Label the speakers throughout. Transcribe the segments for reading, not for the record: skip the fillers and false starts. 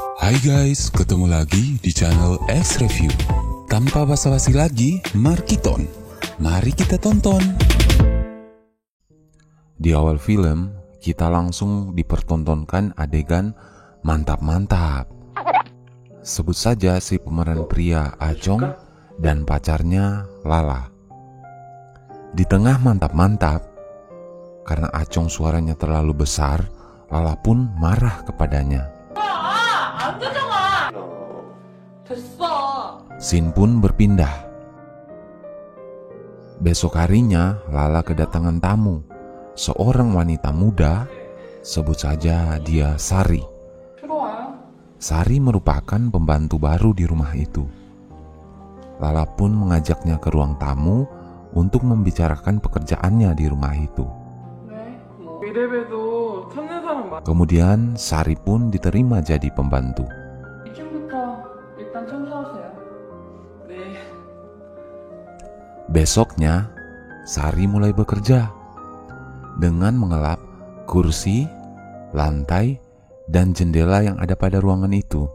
Speaker 1: Hai guys, ketemu lagi di channel X Review. Tanpa basa-basi lagi, mari kita tonton. Di awal film, kita langsung dipertontonkan adegan mantap-mantap. Sebut saja si pemeran pria Acong dan pacarnya Lala. Di tengah mantap-mantap, karena Acong suaranya terlalu besar, Lala pun marah kepadanya. Scene pun berpindah. Besok harinya Lala kedatangan tamu, seorang wanita muda, sebut saja dia Sari. Sari merupakan pembantu baru di rumah itu. Lala pun mengajaknya ke ruang tamu untuk membicarakan pekerjaannya di rumah itu. Kemudian Sari pun diterima jadi pembantu. Besoknya, Sari mulai bekerja dengan mengelap kursi, lantai, dan jendela yang ada pada ruangan itu.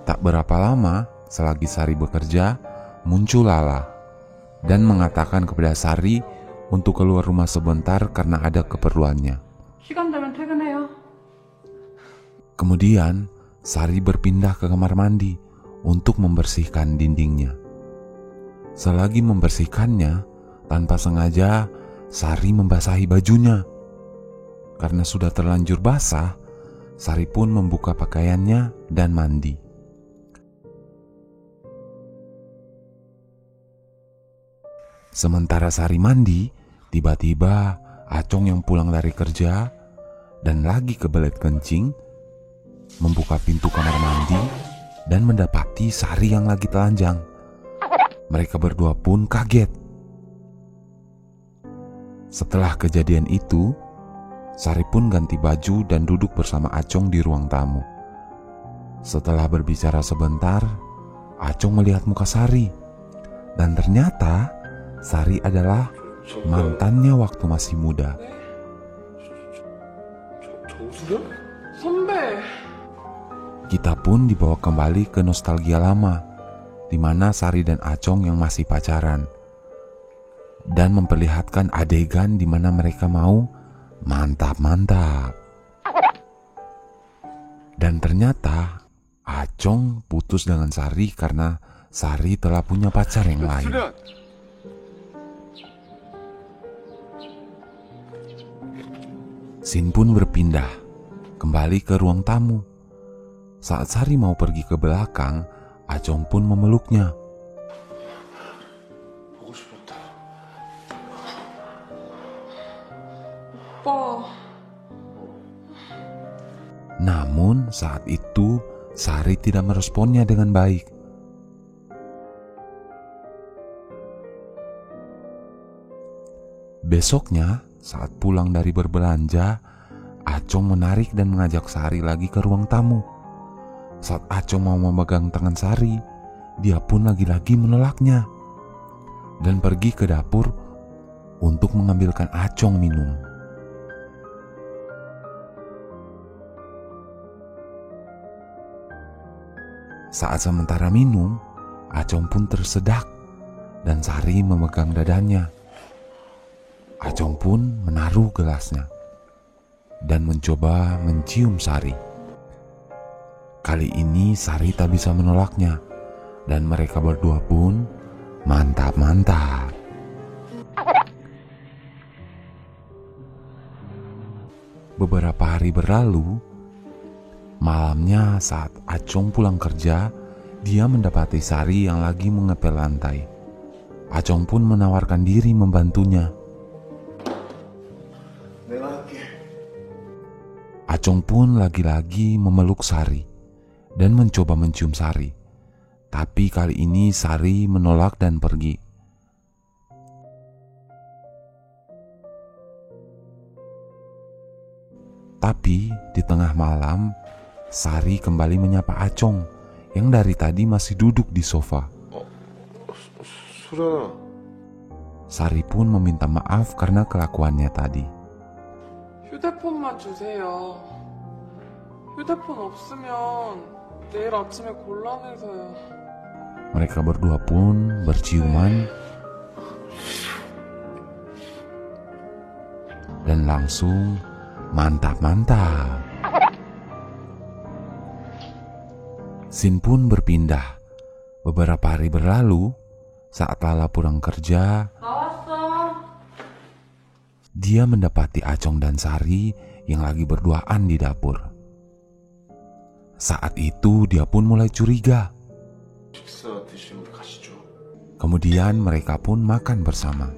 Speaker 1: Tak berapa lama, selagi Sari bekerja, muncul Lala dan mengatakan kepada Sari untuk keluar rumah sebentar karena ada keperluannya. Kemudian, Sari berpindah ke kamar mandi untuk membersihkan dindingnya. Selagi membersihkannya, tanpa sengaja Sari membasahi bajunya. Karena sudah terlanjur basah, Sari pun membuka pakaiannya dan mandi. Sementara Sari mandi, tiba-tiba Acong yang pulang dari kerja dan lagi kebelet kencing, membuka pintu kamar mandi dan mendapati Sari yang lagi telanjang. Mereka berdua pun kaget. Setelah kejadian itu, Sari pun ganti baju dan duduk bersama Acong di ruang tamu. Setelah berbicara sebentar, Acong melihat muka Sari. Dan ternyata Sari adalah mantannya waktu masih muda. Kita pun dibawa kembali ke nostalgia lama, di mana Sari dan Acong yang masih pacaran, dan memperlihatkan adegan di mana mereka mau mantap-mantap. Dan ternyata Acong putus dengan Sari karena Sari telah punya pacar yang lain. Scene pun berpindah kembali ke ruang tamu. Saat Sari mau pergi ke belakang, Acong pun memeluknya. Namun saat itu Sari tidak meresponnya dengan baik. Besoknya, saat pulang dari berbelanja, Acong menarik dan mengajak Sari lagi ke ruang tamu. Saat Acong mau memegang tangan Sari, dia pun lagi-lagi menolaknya dan pergi ke dapur untuk mengambilkan Acong minum. Saat sementara minum, Acong pun tersedak dan Sari memegang dadanya. Acong pun menaruh gelasnya dan mencoba mencium Sari. Kali ini Sari tak bisa menolaknya dan mereka berdua pun mantap-mantap. Beberapa hari berlalu, malamnya saat Acong pulang kerja, dia mendapati Sari yang lagi mengepel lantai. Acong pun menawarkan diri membantunya. Acong pun lagi-lagi memeluk Sari dan mencoba mencium Sari. Tapi kali ini Sari menolak dan pergi. Tapi di tengah malam, Sari kembali menyapa Acong yang dari tadi masih duduk di sofa. Sari pun meminta maaf karena kelakuannya tadi.
Speaker 2: 휴대폰만 주세요. 휴대폰 없으면 내일 아침에 곤란해서요.
Speaker 1: Mereka berdua pun berciuman dan langsung mantap-mantap. Scene pun berpindah. Beberapa hari berlalu, saat Lala pulang kerja, dia mendapati Acong dan Sari yang lagi berduaan di dapur. Saat itu dia pun mulai curiga. Kemudian mereka pun makan bersama.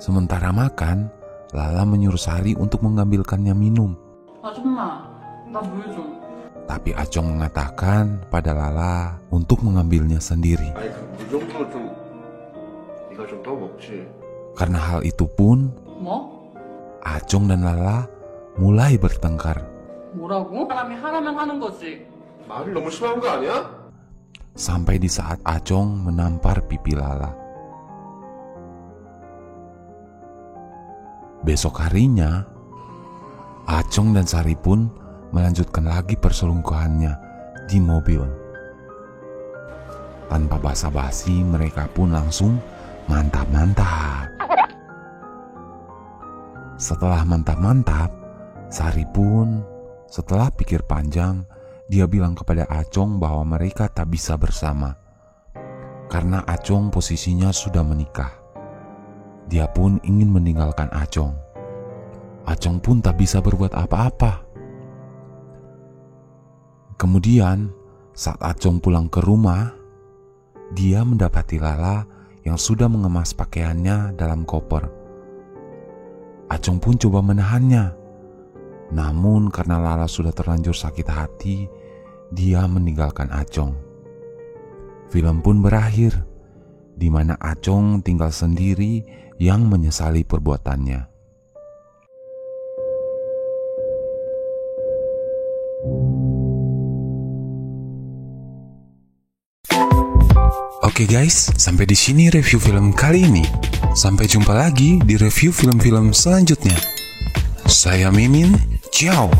Speaker 1: Sementara makan, Lala menyuruh Sari untuk mengambilkannya minum. Tapi Acong mengatakan pada Lala untuk mengambilnya sendiri. Karena hal itu pun, Acong dan Lala mulai bertengkar. Sampai di saat Acong menampar pipi Lala. Besok harinya, Acong dan Sari pun melanjutkan lagi perselingkuhannya di mobil. Tanpa basa-basi, mereka pun langsung mantap-mantap. Setelah mantap-mantap, Sari pun setelah pikir panjang, dia bilang kepada Acong bahwa mereka tak bisa bersama karena Acong posisinya sudah menikah. Dia pun ingin meninggalkan Acong. Acong pun tak bisa berbuat apa-apa. Kemudian, saat Acong pulang ke rumah, dia mendapati Lala yang sudah mengemas pakaiannya dalam koper. Acong pun coba menahannya. Namun karena Lala sudah terlanjur sakit hati, dia meninggalkan Acong. Film pun berakhir, di mana Acong tinggal sendiri yang menyesali perbuatannya. Oke guys, sampai di sini review film kali ini. Sampai jumpa lagi di review film-film selanjutnya. Saya Mimin, ciao.